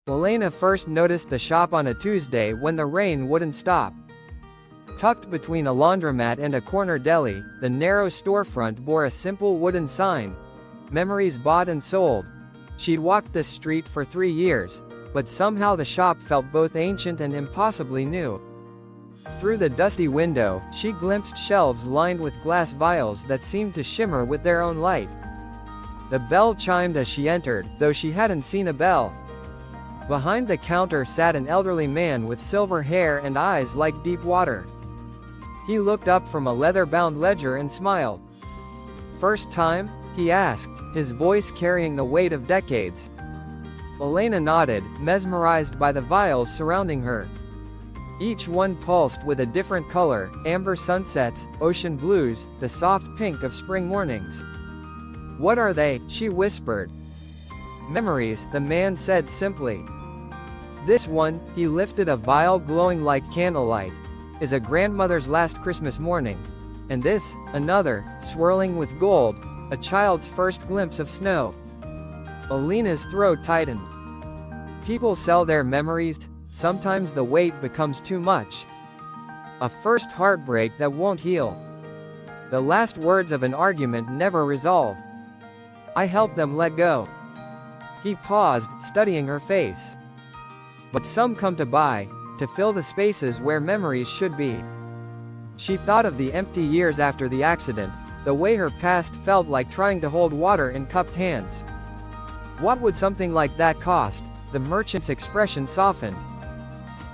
Elena first noticed the shop on a Tuesday when the rain wouldn't stop. Tucked between a laundromat and a corner deli, the narrow storefront bore a simple wooden sign: "Memories bought and sold." She'd walked this street for 3 years, but somehow the shop felt both ancient and impossibly new. Through the dusty window, she glimpsed shelves lined with glass vials that seemed to shimmer with their own light. The bell chimed as she entered, though she hadn't seen a bell. Behind the counter sat an elderly man with silver hair and eyes like deep water. He looked up from a leather-bound ledger and smiled. "First time?" he asked, his voice carrying the weight of decades. Elena nodded, mesmerized by the vials surrounding her. Each one pulsed with a different color: amber sunsets, ocean blues, the soft pink of spring mornings. "What are they?" she whispered. "Memories," the man said simply. "This one," he lifted a vial glowing like candlelight, "is a grandmother's last Christmas morning. And this, another, swirling with gold, a child's first glimpse of snow." Elena's throat tightened. People sell their memories. Sometimes the weight becomes too much. A first heartbreak that won't heal. The last words of an argument never resolved. I helped them let go. He paused, studying her face. But some come to buy, to fill the spaces where memories should be. She thought of the empty years after the accident, the way her past felt like trying to hold water in cupped hands. What would something like that cost? The merchant's expression softened.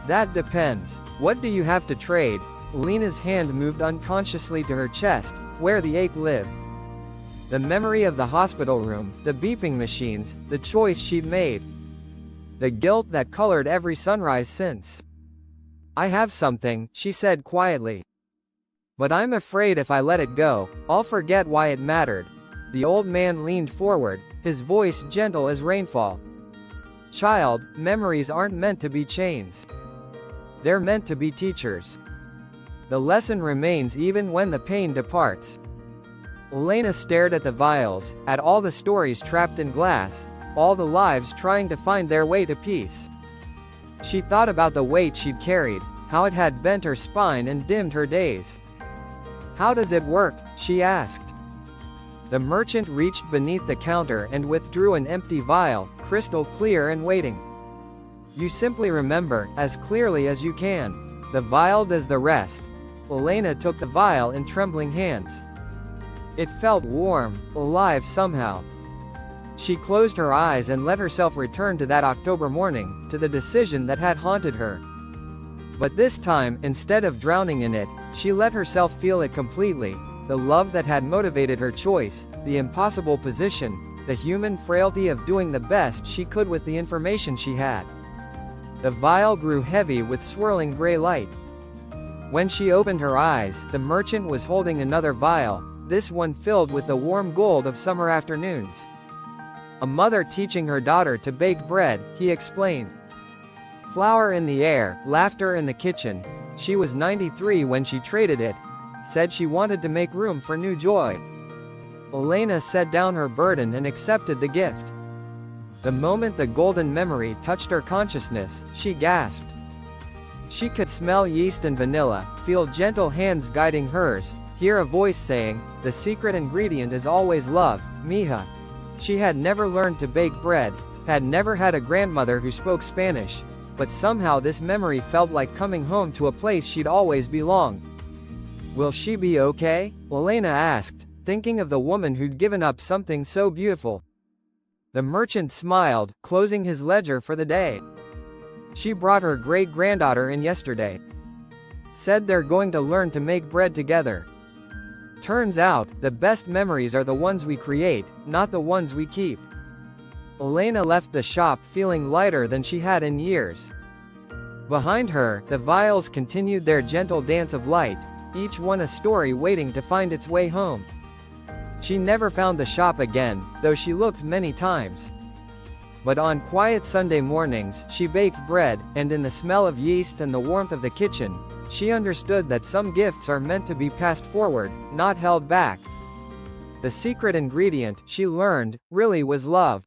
That depends. What do you have to trade? Elena's hand moved unconsciously to her chest, where the ache lived. The memory of the hospital room, the beeping machines, the choice she'd made. The guilt that colored every sunrise since. I have something, she said quietly. But I'm afraid if I let it go, I'll forget why it mattered. The old man leaned forward, his voice gentle as rainfall. Child, memories aren't meant to be chains. They're meant to be teachers. The lesson remains even when the pain departs. Elena stared at the vials, at all the stories trapped in glass, all the lives trying to find their way to peace. She thought about the weight she'd carried, how it had bent her spine and dimmed her days. How does it work? She asked. The merchant reached beneath the counter and withdrew an empty vial, crystal clear and waiting. You simply remember, as clearly as you can. The vial does the rest. Elena took the vial in trembling hands. It felt warm, alive somehow. She closed her eyes and let herself return to that October morning, to the decision that had haunted her. But this time, instead of drowning in it, she let herself feel it completely. The love that had motivated her choice, the impossible position, the human frailty of doing the best she could with the information she had. The vial grew heavy with swirling gray light. When she opened her eyes, the merchant was holding another vial, this one filled with the warm gold of summer afternoons. A mother teaching her daughter to bake bread, he explained. Flour in the air, laughter in the kitchen. She was 93 when she traded it. Said she wanted to make room for new joy. Elena set down her burden and accepted the gift. The moment the golden memory touched her consciousness, she gasped. She could smell yeast and vanilla, feel gentle hands guiding hers, hear a voice saying, the secret ingredient is always love, mija. She had never learned to bake bread, had never had a grandmother who spoke Spanish, but somehow this memory felt like coming home to a place she'd always belonged. Will she be okay? Elena asked, thinking of the woman who'd given up something so beautiful. The merchant smiled, closing his ledger for the day. She brought her great-granddaughter in yesterday. Said they're going to learn to make bread together. Turns out, the best memories are the ones we create, not the ones we keep. Elena left the shop feeling lighter than she had in years. Behind her, the vials continued their gentle dance of light, each one a story waiting to find its way home. She never found the shop again, though she looked many times. But on quiet Sunday mornings, she baked bread, and in the smell of yeast and the warmth of the kitchen, she understood that some gifts are meant to be passed forward, not held back. The secret ingredient, she learned, really was love.